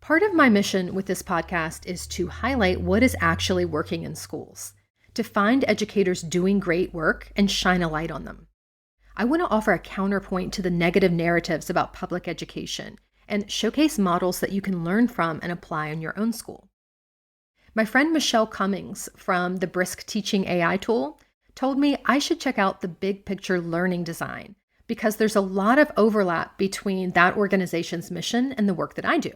Part of my mission with this podcast is to highlight what is actually working in schools, to find educators doing great work and shine a light on them. I want to offer a counterpoint to the negative narratives about public education and showcase models that you can learn from and apply in your own school. My friend Michelle Cummings from the Brisk Teaching AI tool told me I should check out the Big Picture Learning Design because there's a lot of overlap between that organization's mission and the work that I do.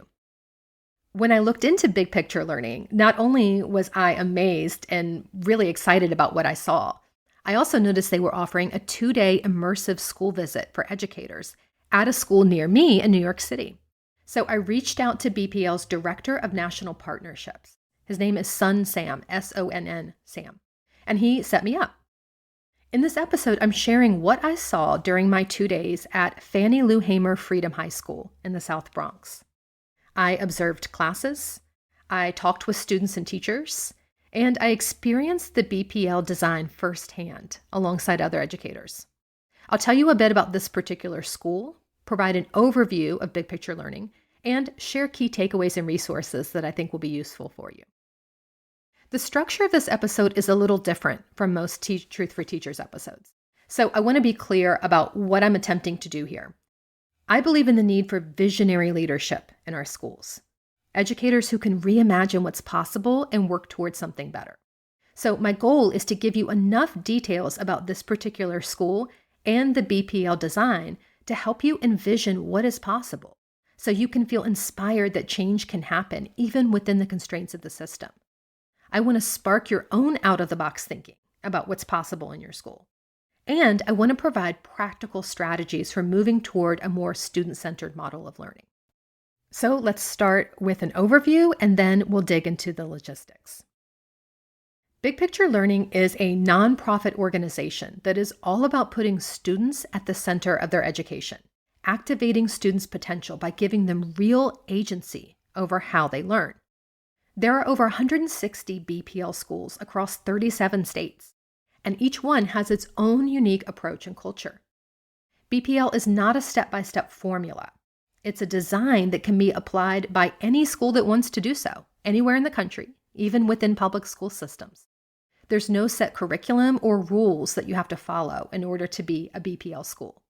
When I looked into Big Picture Learning, not only was I amazed and really excited about what I saw, I also noticed they were offering a 2-day immersive school visit for educators at a school near me in New York City. So I reached out to BPL's Director of National Partnerships. His name is Sonn Sam, S-O-N-N, Sam, and he set me up. In this episode, I'm sharing what I saw during my 2 days at Fannie Lou Freedom High School in the South Bronx. I observed classes, I talked with students and teachers, and I experienced the BPL design firsthand alongside other educators. I'll tell you a bit about this particular school, provide an overview of Big Picture Learning, and share key takeaways and resources that I think will be useful for you. The structure of this episode is a little different from most Truth for Teachers episodes, so I want to be clear about what I'm attempting to do here. I believe in the need for visionary leadership in our schools, educators who can reimagine what's possible and work towards something better. So my goal is to give you enough details about this particular school and the BPL design to help you envision what is possible, so you can feel inspired that change can happen even within the constraints of the system. I want to spark your own out-of-the-box thinking about what's possible in your school. And I want to provide practical strategies for moving toward a more student-centered model of learning. So let's start with an overview, and then we'll dig into the logistics. Big Picture Learning is a nonprofit organization that is all about putting students at the center of their education, activating students' potential by giving them real agency over how they learn. There are over 160 BPL schools across 37 states, and each one has its own unique approach and culture. BPL is not a step-by-step formula. It's a design that can be applied by any school that wants to do so, anywhere in the country, even within public school systems. There's no set curriculum or rules that you have to follow in order to be a BPL school.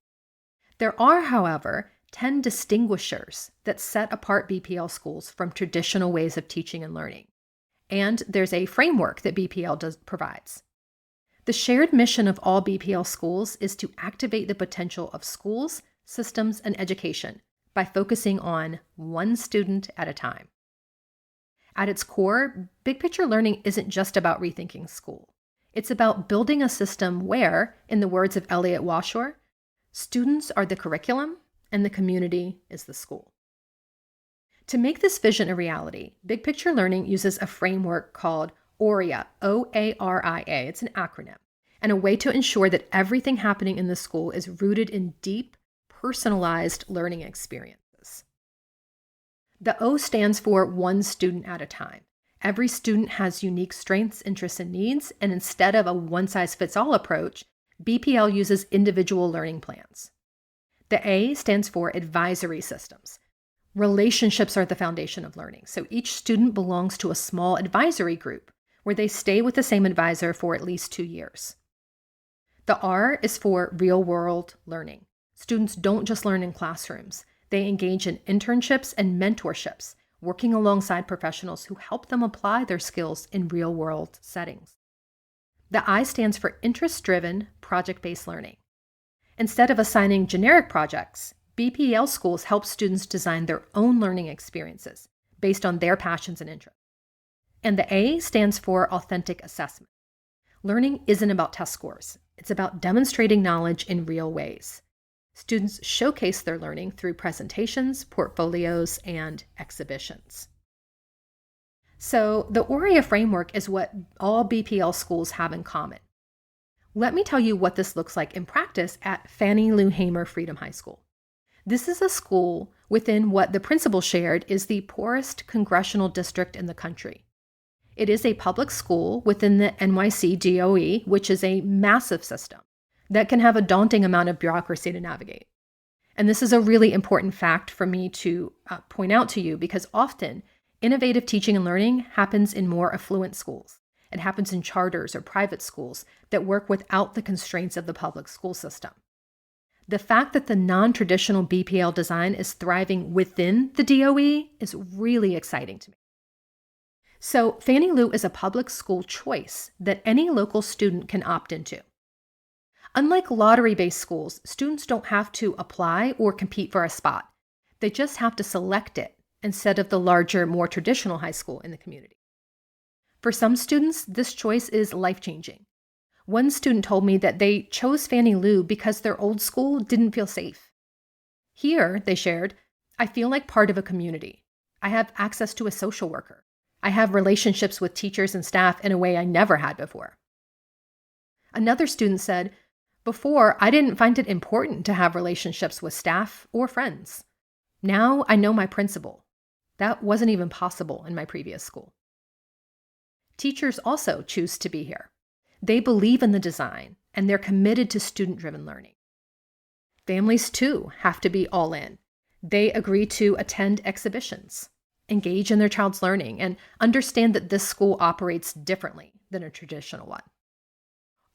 There are, however, 10 distinguishers that set apart BPL schools from traditional ways of teaching and learning. And there's a framework that BPL provides. The shared mission of all BPL schools is to activate the potential of schools, systems, and education by focusing on one student at a time. At its core, Big Picture Learning isn't just about rethinking school. It's about building a system where, in the words of Elliot Washour, students are the curriculum and the community is the school. To make this vision a reality, Big Picture Learning uses a framework called ORIA, O-A-R-I-A, it's an acronym, and a way to ensure that everything happening in the school is rooted in deep, personalized learning experiences. The O stands for one student at a time. Every student has unique strengths, interests, and needs, and instead of a one-size-fits-all approach, BPL uses individual learning plans. The A stands for advisory systems. Relationships are the foundation of learning, so each student belongs to a small advisory group where they stay with the same advisor for at least 2 years. The R is for real-world learning. Students don't just learn in classrooms. They engage in internships and mentorships, working alongside professionals who help them apply their skills in real-world settings. The I stands for interest-driven, project-based learning. Instead of assigning generic projects, BPL schools help students design their own learning experiences based on their passions and interests. And the A stands for authentic assessment. Learning isn't about test scores. It's about demonstrating knowledge in real ways. Students showcase their learning through presentations, portfolios, and exhibitions. So the ORIA framework is what all BPL schools have in common. Let me tell you what this looks like in practice at Fannie Lou Freedom High School. This is a school within what the principal shared is the poorest congressional district in the country. It is a public school within the NYC DOE, which is a massive system that can have a daunting amount of bureaucracy to navigate. And this is a really important fact for me to point out to you because often innovative teaching and learning happens in more affluent schools. It happens in charters or private schools that work without the constraints of the public school system. The fact that the non-traditional BPL design is thriving within the DOE is really exciting to me. So Fannie Lou is a public school choice that any local student can opt into. Unlike lottery-based schools, students don't have to apply or compete for a spot. They just have to select it instead of the larger, more traditional high school in the community. For some students, this choice is life-changing. One student told me that they chose Fannie Lou because their old school didn't feel safe. Here, they shared, I feel like part of a community. I have access to a social worker. I have relationships with teachers and staff in a way I never had before. Another student said, before, I didn't find it important to have relationships with staff or friends. Now I know my principal. That wasn't even possible in my previous school. Teachers also choose to be here. They believe in the design, and they're committed to student-driven learning. Families, too, have to be all in. They agree to attend exhibitions, engage in their child's learning, and understand that this school operates differently than a traditional one.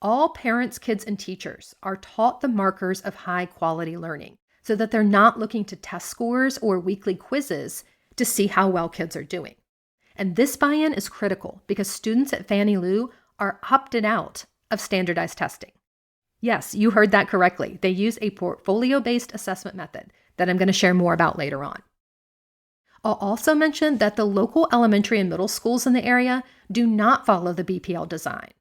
All parents, kids, and teachers are taught the markers of high-quality learning so that they're not looking to test scores or weekly quizzes to see how well kids are doing. And this buy-in is critical because students at Fannie Lou are opted out of standardized testing. Yes, you heard that correctly. They use a portfolio-based assessment method that I'm going to share more about later on. I'll also mention that the local elementary and middle schools in the area do not follow the BPL design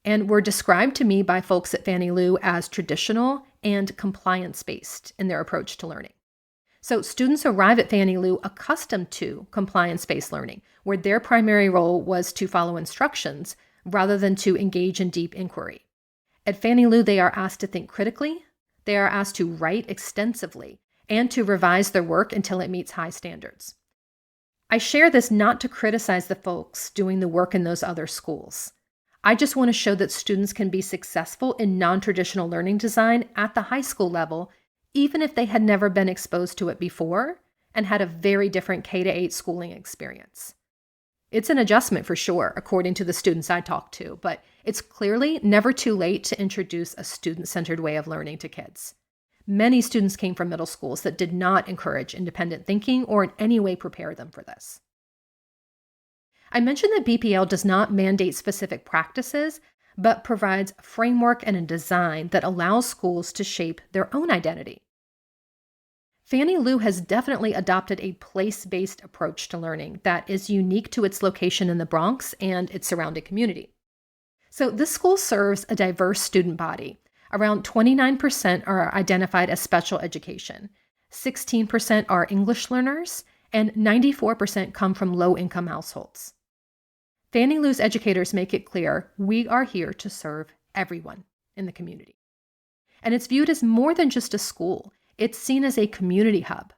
and were described to me by folks at Fannie Lou as traditional and compliance-based in their approach to learning. So students arrive at Fannie Lou accustomed to compliance-based learning, where their primary role was to follow instructions rather than to engage in deep inquiry. At Fannie Lou, they are asked to think critically, they are asked to write extensively, and to revise their work until it meets high standards. I share this not to criticize the folks doing the work in those other schools. I just want to show that students can be successful in non-traditional learning design at the high school level, even if they had never been exposed to it before and had a very different K-8 schooling experience. It's an adjustment for sure, according to the students I talked to, but it's clearly never too late to introduce a student-centered way of learning to kids. Many students came from middle schools that did not encourage independent thinking or in any way prepare them for this. I mentioned that BPL does not mandate specific practices, but provides a framework and a design that allows schools to shape their own identity. Fannie Lou has definitely adopted a place-based approach to learning that is unique to its location in the Bronx and its surrounding community. So this school serves a diverse student body. Around 29% are identified as special education, 16% are English learners, and 94% come from low-income households. Fannie Lou's educators make it clear we are here to serve everyone in the community. And it's viewed as more than just a school. It's seen as a community hub.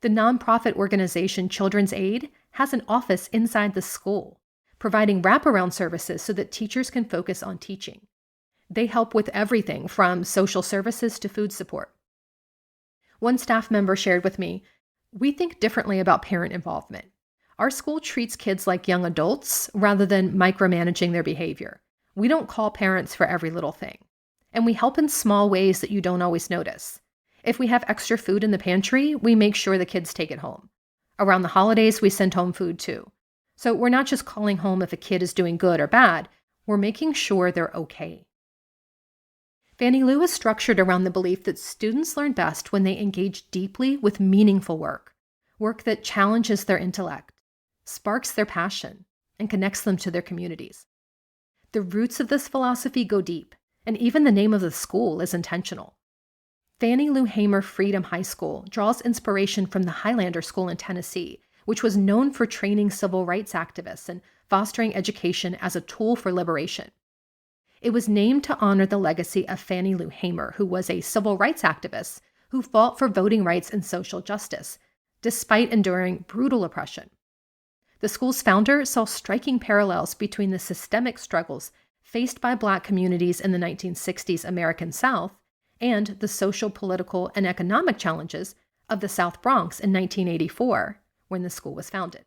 The nonprofit organization Children's Aid has an office inside the school, providing wraparound services so that teachers can focus on teaching. They help with everything from social services to food support. One staff member shared with me, we think differently about parent involvement. Our school treats kids like young adults rather than micromanaging their behavior. We don't call parents for every little thing. And we help in small ways that you don't always notice. If we have extra food in the pantry, we make sure the kids take it home. Around the holidays, we send home food too. So we're not just calling home if a kid is doing good or bad, we're making sure they're okay. Fannie Lou is structured around the belief that students learn best when they engage deeply with meaningful work that challenges their intellect, sparks their passion, and connects them to their communities. The roots of this philosophy go deep, and even the name of the school is intentional. Fannie Lou Hamer Freedom High School draws inspiration from the Highlander School in Tennessee, which was known for training civil rights activists and fostering education as a tool for liberation. It was named to honor the legacy of Fannie Lou Hamer, who was a civil rights activist who fought for voting rights and social justice, despite enduring brutal oppression. The school's founder saw striking parallels between the systemic struggles faced by Black communities in the 1960s American South and the social, political, and economic challenges of the South Bronx in 1984, when the school was founded.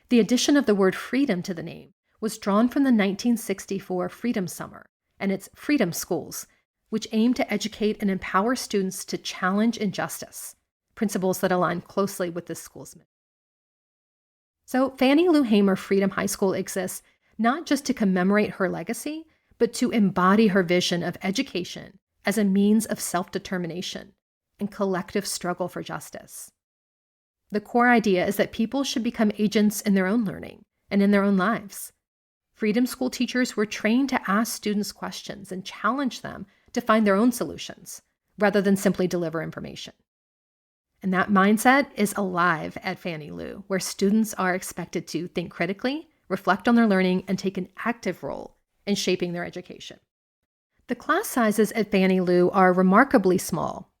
The addition of the word freedom to the name was drawn from the 1964 Freedom Summer and its Freedom Schools, which aimed to educate and empower students to challenge injustice, principles that align closely with this school's mission. So Fannie Lou Hamer Freedom High School exists not just to commemorate her legacy, but to embody her vision of education as a means of self-determination and collective struggle for justice. The core idea is that people should become agents in their own learning and in their own lives. Freedom School teachers were trained to ask students questions and challenge them to find their own solutions, rather than simply deliver information. And that mindset is alive at Fannie Lou, where students are expected to think critically, reflect on their learning, and take an active role in shaping their education. The class sizes at Fannie Lou are remarkably small.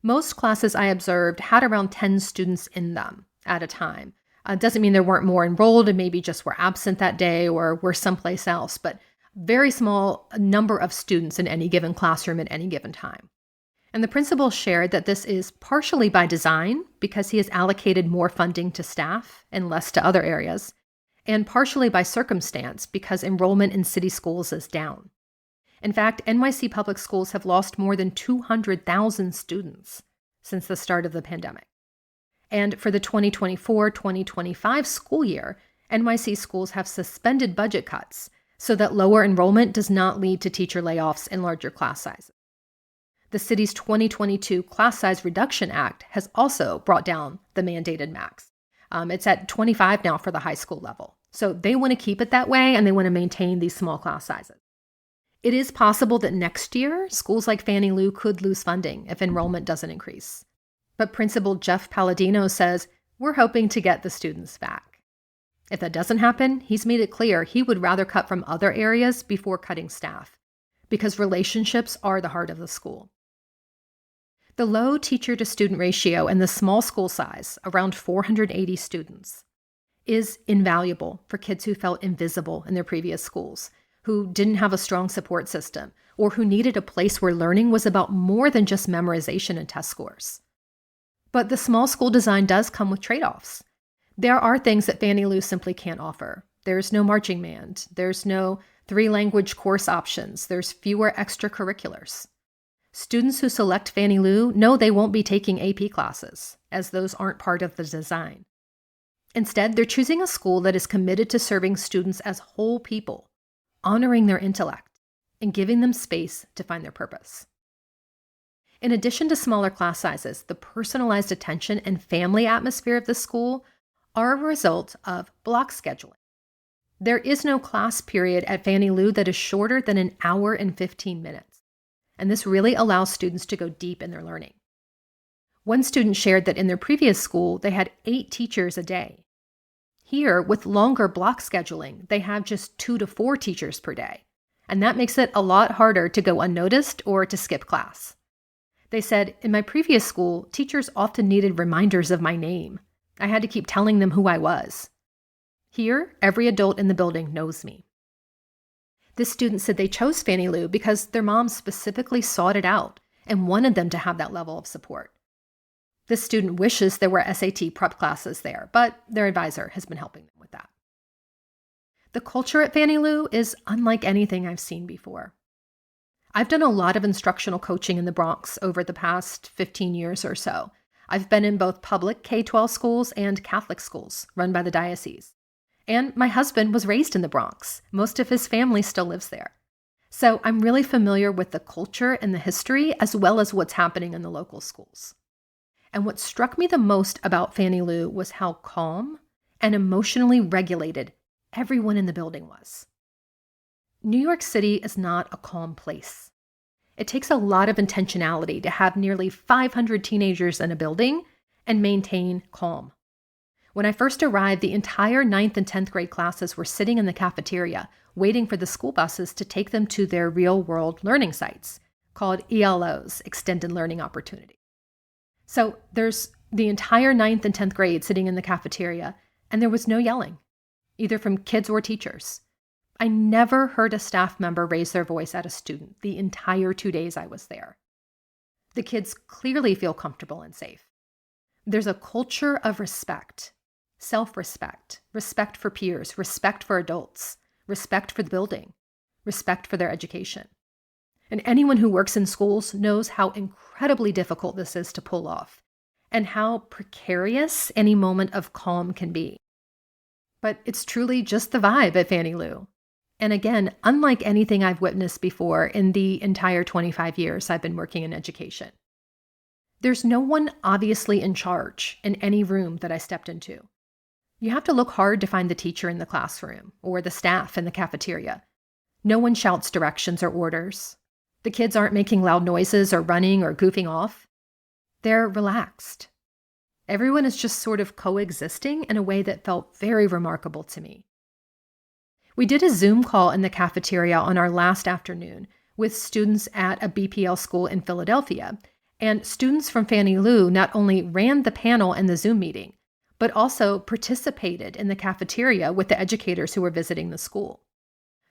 Most classes I observed had around 10 students in them at a time. Doesn't mean there weren't more enrolled and maybe just were absent that day or were someplace else, but very small number of students in any given classroom at any given time. And the principal shared that this is partially by design because he has allocated more funding to staff and less to other areas, and partially by circumstance because enrollment in city schools is down. In fact, NYC public schools have lost more than 200,000 students since the start of the pandemic. And for the 2024-2025 school year, NYC schools have suspended budget cuts so that lower enrollment does not lead to teacher layoffs and larger class sizes. The city's 2022 Class Size Reduction Act has also brought down the mandated max. It's at 25 now for the high school level. So they want to keep it that way and they want to maintain these small class sizes. It is possible that next year, schools like Fannie Lou could lose funding if enrollment doesn't increase. But Principal Jeff Palladino says, we're hoping to get the students back. If that doesn't happen, he's made it clear he would rather cut from other areas before cutting staff, because relationships are the heart of the school. The low teacher-to-student ratio and the small school size, around 480 students, is invaluable for kids who felt invisible in their previous schools, who didn't have a strong support system, or who needed a place where learning was about more than just memorization and test scores. But the small school design does come with trade-offs. There are things that Fannie Lou simply can't offer. There's no marching band. There's no 3-language course options. There's fewer extracurriculars. Students who select Fannie Lou know they won't be taking AP classes, as those aren't part of the design. Instead, they're choosing a school that is committed to serving students as whole people, honoring their intellect, and giving them space to find their purpose. In addition to smaller class sizes, the personalized attention and family atmosphere of the school are a result of block scheduling. There is no class period at Fannie Lou that is shorter than an hour and 15 minutes, and this really allows students to go deep in their learning. One student shared that in their previous school, they had 8 teachers a day. Here, with longer block scheduling, they have just 2 to 4 teachers per day, and that makes it a lot harder to go unnoticed or to skip class. They said, in my previous school, teachers often needed reminders of my name. I had to keep telling them who I was. Here, every adult in the building knows me. This student said they chose Fannie Lou because their moms specifically sought it out and wanted them to have that level of support. This student wishes there were SAT prep classes there, but their advisor has been helping them with that. The culture at Fannie Lou is unlike anything I've seen before. I've done a lot of instructional coaching in the Bronx over the past 15 years or so. I've been in both public K-12 schools and Catholic schools run by the diocese. And my husband was raised in the Bronx. Most of his family still lives there. So I'm really familiar with the culture and the history as well as what's happening in the local schools. And what struck me the most about Fannie Lou was how calm and emotionally regulated everyone in the building was. New York City is not a calm place. It takes a lot of intentionality to have nearly 500 teenagers in a building and maintain calm. When I first arrived, the entire 9th and 10th grade classes were sitting in the cafeteria, waiting for the school buses to take them to their real-world learning sites, called ELOs, Extended Learning Opportunity. So there's the entire 9th and 10th grade sitting in the cafeteria, and there was no yelling, either from kids or teachers. I never heard a staff member raise their voice at a student the entire 2 days I was there. The kids clearly feel comfortable and safe. There's a culture of respect, self-respect, respect for peers, respect for adults, respect for the building, respect for their education. And anyone who works in schools knows how incredibly difficult this is to pull off and how precarious any moment of calm can be. But it's truly just the vibe at Fannie Lou. And again, unlike anything I've witnessed before in the entire 25 years I've been working in education. There's no one obviously in charge in any room that I stepped into. You have to look hard to find the teacher in the classroom or the staff in the cafeteria. No one shouts directions or orders. The kids aren't making loud noises or running or goofing off. They're relaxed. Everyone is just sort of coexisting in a way that felt very remarkable to me. We did a Zoom call in the cafeteria on our last afternoon with students at a BPL school in Philadelphia, and students from Fannie Lou not only ran the panel and the Zoom meeting, but also participated in the cafeteria with the educators who were visiting the school.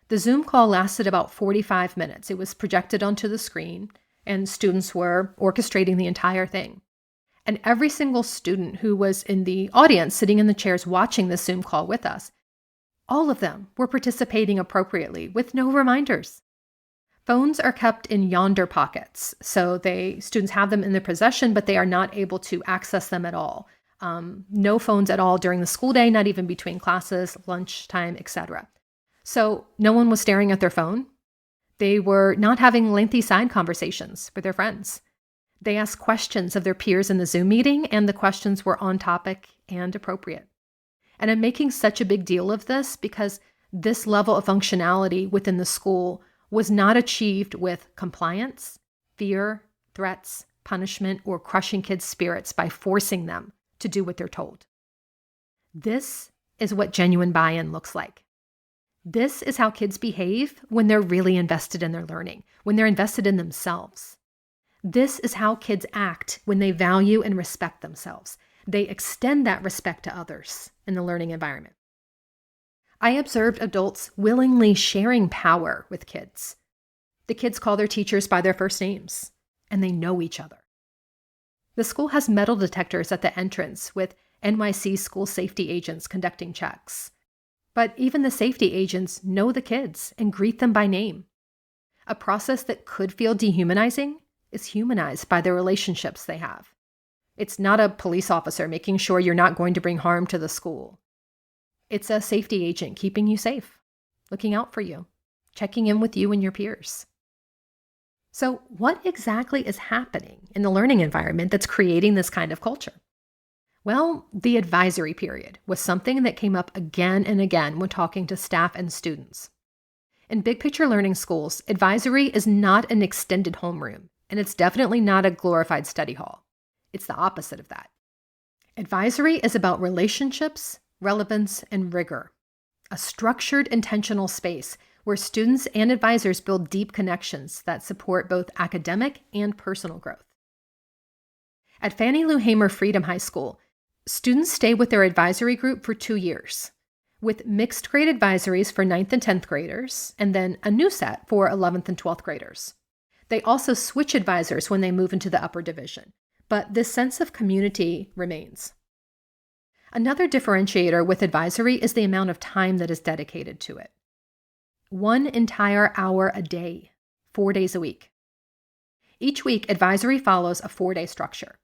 The Zoom call lasted about 45 minutes. It was projected onto the screen, and students were orchestrating the entire thing. And every single student who was in the audience, sitting in the chairs watching the Zoom call with us, all of them were participating appropriately with no reminders. Phones are kept in yonder pockets, so students have them in their possession, but they are not able to access them at all. No phones at all during the school day, not even between classes, lunchtime, etc. So no one was staring at their phone. They were not having lengthy side conversations with their friends. They asked questions of their peers in the Zoom meeting, and the questions were on topic and appropriate. And I'm making such a big deal of this because this level of functionality within the school was not achieved with compliance, fear, threats, punishment, or crushing kids' spirits by forcing them to do what they're told. This is what genuine buy-in looks like. This is how kids behave when they're really invested in their learning, when they're invested in themselves. This is how kids act when they value and respect themselves. They extend that respect to others in the learning environment. I observed adults willingly sharing power with kids. The kids call their teachers by their first names, and they know each other. The school has metal detectors at the entrance with NYC school safety agents conducting checks. But even the safety agents know the kids and greet them by name. A process that could feel dehumanizing is humanized by the relationships they have. It's not a police officer making sure you're not going to bring harm to the school. It's a safety agent keeping you safe, looking out for you, checking in with you and your peers. So what exactly is happening in the learning environment that's creating this kind of culture? Well, the advisory period was something that came up again and again when talking to staff and students. In big picture learning schools, advisory is not an extended homeroom, and it's definitely not a glorified study hall. It's the opposite of that. Advisory is about relationships, relevance, and rigor. A structured, intentional space where students and advisors build deep connections that support both academic and personal growth. At Fannie Lou Hamer Freedom High School, students stay with their advisory group for 2 years, with mixed grade advisories for 9th and 10th graders, and then a new set for 11th and 12th graders. They also switch advisors when they move into the upper division, but this sense of community remains. Another differentiator with advisory is the amount of time that is dedicated to it. 1 entire hour a day, 4 days a week. Each week, advisory follows a 4-day structure.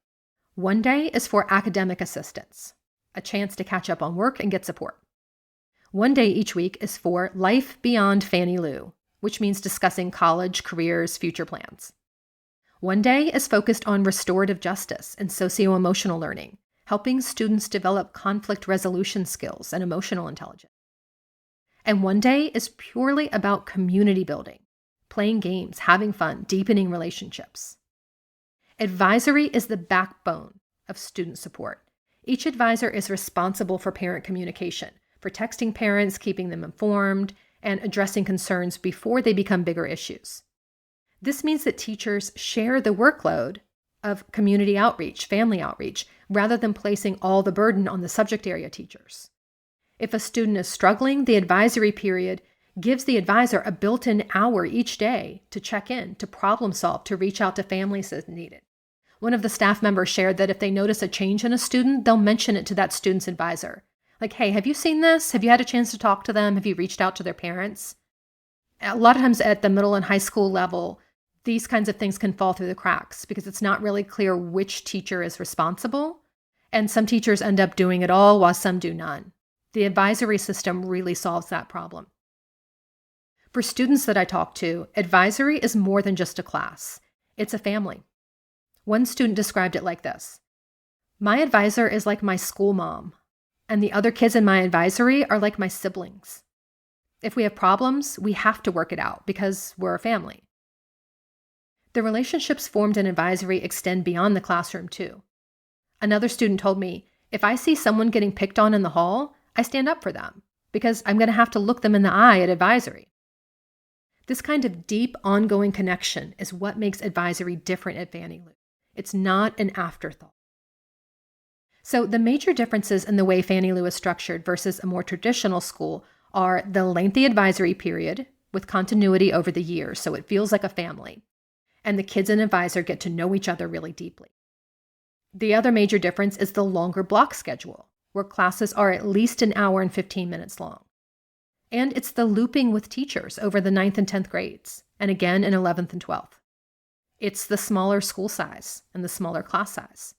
1 day is for academic assistance, a chance to catch up on work and get support. 1 day each week is for life beyond Fannie Lou, which means discussing college, careers, future plans. 1 day is focused on restorative justice and socio-emotional learning, helping students develop conflict resolution skills and emotional intelligence. And 1 day is purely about community building, playing games, having fun, deepening relationships. Advisory is the backbone of student support. Each advisor is responsible for parent communication, for texting parents, keeping them informed, and addressing concerns before they become bigger issues. This means that teachers share the workload of community outreach, family outreach, rather than placing all the burden on the subject area teachers. If a student is struggling, the advisory period gives the advisor a built-in hour each day to check in, to problem solve, to reach out to families as needed. One of the staff members shared that if they notice a change in a student, they'll mention it to that student's advisor. Like, hey, have you seen this? Have you had a chance to talk to them? Have you reached out to their parents? A lot of times at the middle and high school level, these kinds of things can fall through the cracks because it's not really clear which teacher is responsible. And some teachers end up doing it all while some do none. The advisory system really solves that problem. For students that I talk to, advisory is more than just a class. It's a family. One student described it like this: my advisor is like my school mom, and the other kids in my advisory are like my siblings. If we have problems, we have to work it out because we're a family. The relationships formed in advisory extend beyond the classroom too. Another student told me, if I see someone getting picked on in the hall, I stand up for them because I'm going to have to look them in the eye at advisory. This kind of deep, ongoing connection is what makes advisory different at Fannie Lou. It's not an afterthought. So the major differences in the way Fannie Lou is structured versus a more traditional school are the lengthy advisory period with continuity over the years, so it feels like a family, and the kids and advisor get to know each other really deeply. The other major difference is the longer block schedule, where classes are at least an hour and 15 minutes long. And it's the looping with teachers over the 9th and 10th grades, and again in 11th and 12th. It's the smaller school size and the smaller class size.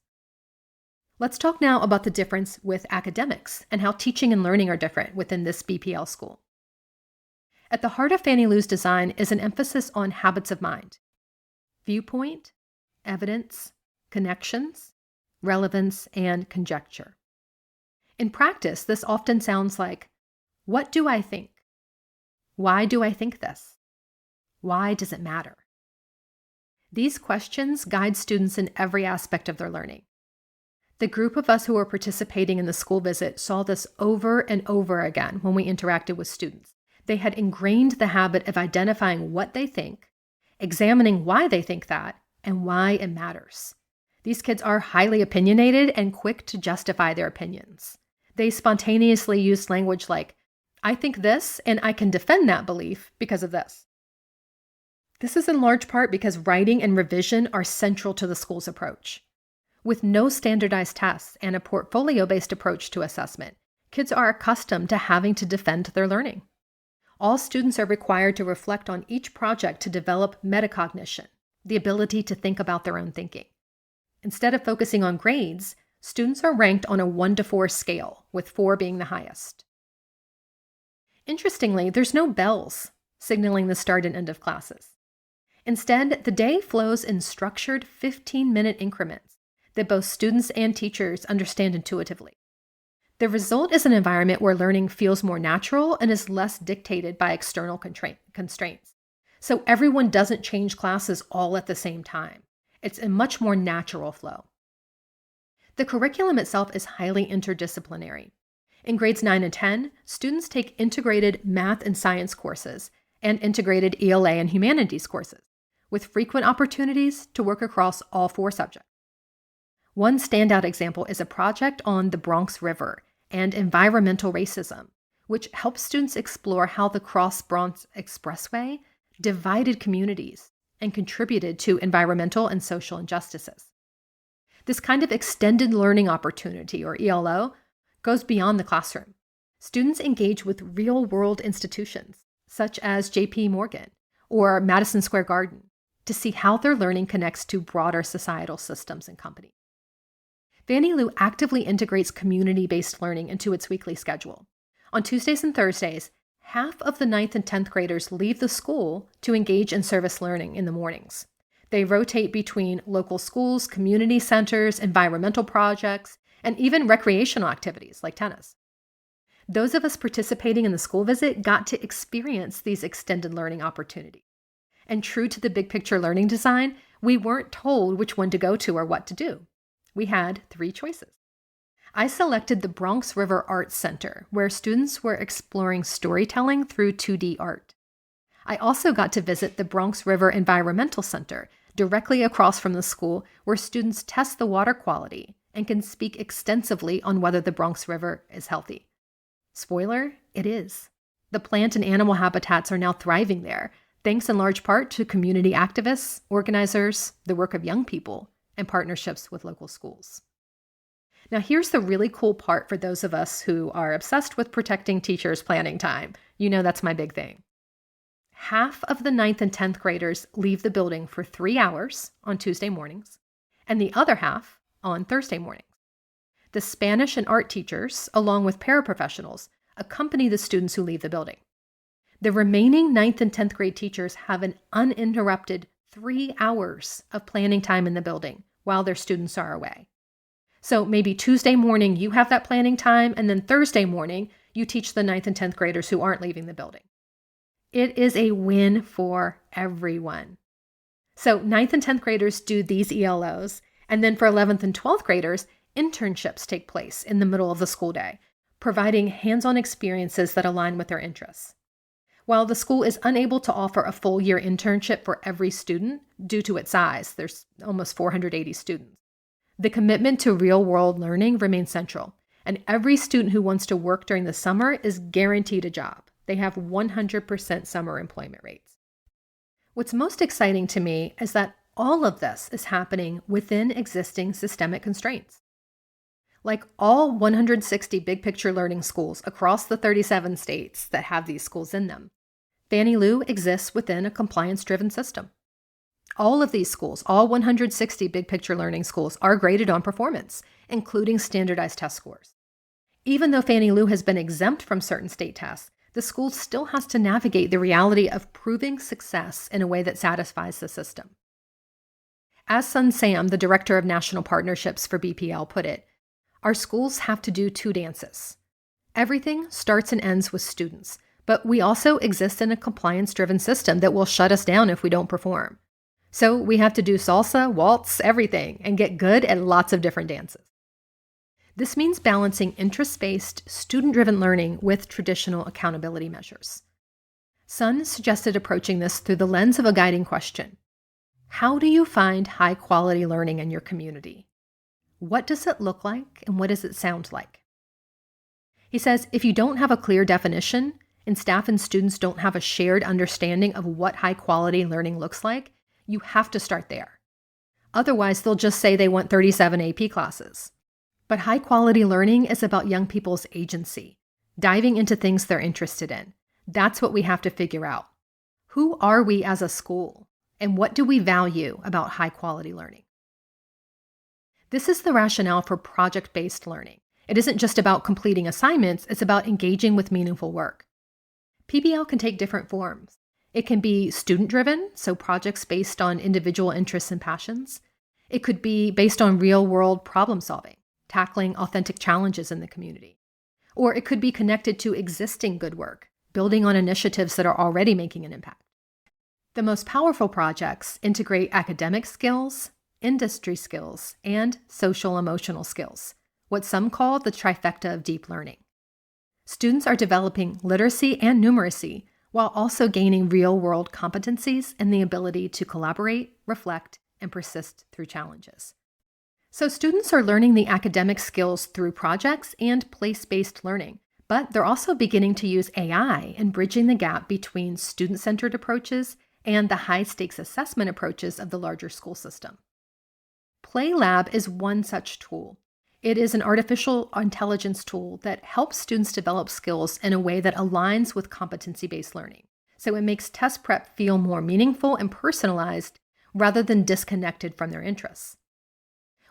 Let's talk now about the difference with academics and how teaching and learning are different within this BPL school. At the heart of Fannie Lou's design is an emphasis on habits of mind: viewpoint, evidence, connections, relevance, and conjecture. In practice, this often sounds like, what do I think? Why do I think this? Why does it matter? These questions guide students in every aspect of their learning. The group of us who were participating in the school visit saw this over and over again when we interacted with students. They had ingrained the habit of identifying what they think, examining why they think that, and why it matters. These kids are highly opinionated and quick to justify their opinions. They spontaneously use language like, I think this, and I can defend that belief because of this. This is in large part because writing and revision are central to the school's approach. With no standardized tests and a portfolio-based approach to assessment, kids are accustomed to having to defend their learning. All students are required to reflect on each project to develop metacognition, the ability to think about their own thinking. Instead of focusing on grades, students are ranked on a 1 to 4 scale, with 4 being the highest. Interestingly, there's no bells signaling the start and end of classes. Instead, the day flows in structured 15-minute increments that both students and teachers understand intuitively. The result is an environment where learning feels more natural and is less dictated by external constraints. So everyone doesn't change classes all at the same time. It's a much more natural flow. The curriculum itself is highly interdisciplinary. In grades 9 and 10, students take integrated math and science courses and integrated ELA and humanities courses, with frequent opportunities to work across all 4 subjects. One standout example is a project on the Bronx River and environmental racism, which helps students explore how the South Bronx Expressway divided communities and contributed to environmental and social injustices. This kind of extended learning opportunity, or ELO, goes beyond the classroom. Students engage with real-world institutions, such as J.P. Morgan or Madison Square Garden, to see how their learning connects to broader societal systems and companies. Fannie Lou actively integrates community-based learning into its weekly schedule. On Tuesdays and Thursdays, half of the 9th and 10th graders leave the school to engage in service learning in the mornings. They rotate between local schools, community centers, environmental projects, and even recreational activities like tennis. Those of us participating in the school visit got to experience these extended learning opportunities. And true to the big picture learning design, we weren't told which one to go to or what to do. We had 3 choices. I selected the Bronx River Arts Center, where students were exploring storytelling through 2D art. I also got to visit the Bronx River Environmental Center, directly across from the school, where students test the water quality and can speak extensively on whether the Bronx River is healthy. Spoiler, it is. The plant and animal habitats are now thriving there, thanks in large part to community activists, organizers, the work of young people, and partnerships with local schools. Now, here's the really cool part for those of us who are obsessed with protecting teachers' planning time. You know that's my big thing. Half of the 9th and 10th graders leave the building for 3 hours on Tuesday mornings, and the other half on Thursday mornings. The Spanish and art teachers, along with paraprofessionals, accompany the students who leave the building. The remaining 9th and 10th grade teachers have an uninterrupted 3 hours of planning time in the building while their students are away. So maybe Tuesday morning you have that planning time, and then Thursday morning you teach the 9th and 10th graders who aren't leaving the building. It is a win for everyone. So 9th and 10th graders do these ELOs, and then for 11th and 12th graders, internships take place in the middle of the school day, providing hands-on experiences that align with their interests. While the school is unable to offer a full year internship for every student due to its size, there's almost 480 students, the commitment to real-world learning remains central, and every student who wants to work during the summer is guaranteed a job. They have 100% summer employment rates. What's most exciting to me is that all of this is happening within existing systemic constraints. Like all 160 big picture learning schools across the 37 states that have these schools in them, Fannie Lou exists within a compliance-driven system. All of these schools, all 160 big picture learning schools, are graded on performance, including standardized test scores. Even though Fannie Lou has been exempt from certain state tests, the school still has to navigate the reality of proving success in a way that satisfies the system. As Sun Sam, the director of national partnerships for BPL, put it, our schools have to do 2 dances. Everything starts and ends with students, but we also exist in a compliance-driven system that will shut us down if we don't perform. So we have to do salsa, waltz, everything, and get good at lots of different dances. This means balancing interest-based, student-driven learning with traditional accountability measures. Sun suggested approaching this through the lens of a guiding question. How do you find high-quality learning in your community? What does it look like, and what does it sound like? He says, if you don't have a clear definition, and staff and students don't have a shared understanding of what high-quality learning looks like, you have to start there. Otherwise, they'll just say they want 37 AP classes. But high-quality learning is about young people's agency, diving into things they're interested in. That's what we have to figure out. Who are we as a school, and what do we value about high-quality learning? This is the rationale for project-based learning. It isn't just about completing assignments, it's about engaging with meaningful work. PBL can take different forms. It can be student-driven, so projects based on individual interests and passions. It could be based on real-world problem-solving, tackling authentic challenges in the community. Or it could be connected to existing good work, building on initiatives that are already making an impact. The most powerful projects integrate academic skills, industry skills, and social-emotional skills, what some call the trifecta of deep learning. Students are developing literacy and numeracy while also gaining real-world competencies and the ability to collaborate, reflect, and persist through challenges. So students are learning the academic skills through projects and place-based learning, but they're also beginning to use AI and bridging the gap between student-centered approaches and the high-stakes assessment approaches of the larger school system. PlayLab is one such tool. It is an artificial intelligence tool that helps students develop skills in a way that aligns with competency-based learning. So it makes test prep feel more meaningful and personalized rather than disconnected from their interests.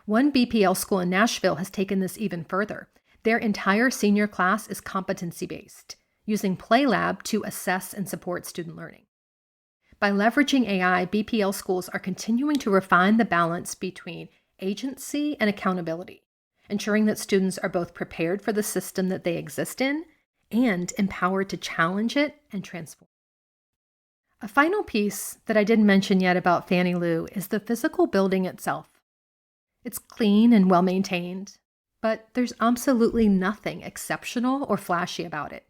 One BPL school in Nashville has taken this even further. Their entire senior class is competency-based, using PlayLab to assess and support student learning. By leveraging AI, BPL schools are continuing to refine the balance between agency and accountability, ensuring that students are both prepared for the system that they exist in and empowered to challenge it and transform. A final piece that I didn't mention yet about Fannie Lou is the physical building itself. It's clean and well-maintained, but there's absolutely nothing exceptional or flashy about it.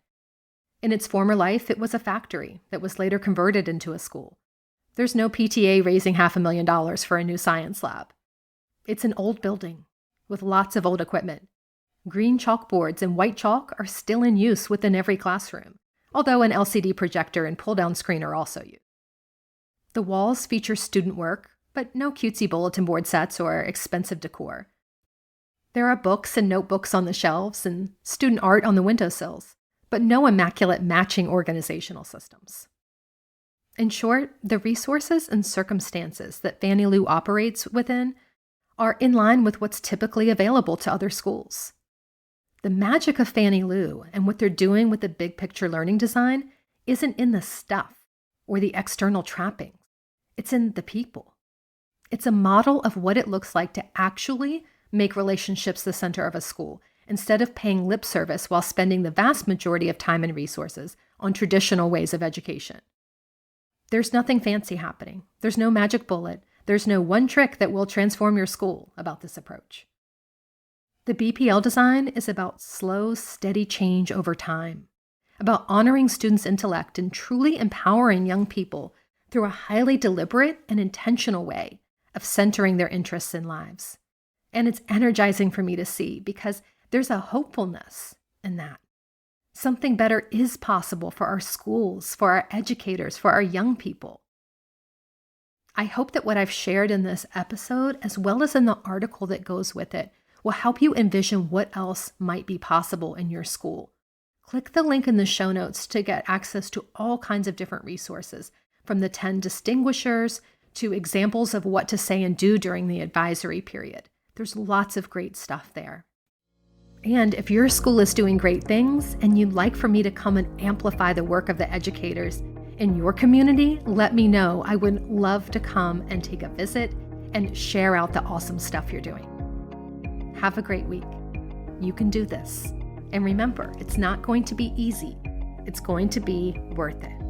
In its former life, it was a factory that was later converted into a school. There's no PTA raising $500,000 for a new science lab. It's an old building with lots of old equipment. Green chalkboards and white chalk are still in use within every classroom. although an LCD projector and pull-down screen are also used. The walls feature student work, but no cutesy bulletin board sets or expensive decor. There are books and notebooks on the shelves and student art on the windowsills, but no immaculate matching organizational systems. In short, the resources and circumstances that Fannie Lou operates within are in line with what's typically available to other schools. The magic of Fannie Lou and what they're doing with the big picture learning design isn't in the stuff or the external trappings. It's in the people. It's a model of what it looks like to actually make relationships the center of a school, instead of paying lip service while spending the vast majority of time and resources on traditional ways of education. There's nothing fancy happening. There's no magic bullet. There's no one trick that will transform your school about this approach. The BPL design is about slow, steady change over time, about honoring students' intellect and truly empowering young people through a highly deliberate and intentional way of centering their interests and lives. And it's energizing for me to see because there's a hopefulness in that. Something better is possible for our schools, for our educators, for our young people. I hope that what I've shared in this episode, as well as in the article that goes with it, will help you envision what else might be possible in your school. Click the link in the show notes to get access to all kinds of different resources, from the 10 distinguishers to examples of what to say and do during the advisory period. There's lots of great stuff there. And if your school is doing great things and you'd like for me to come and amplify the work of the educators in your community, let me know. I would love to come and take a visit and share out the awesome stuff you're doing. Have a great week. You can do this. And remember, it's not going to be easy. It's going to be worth it.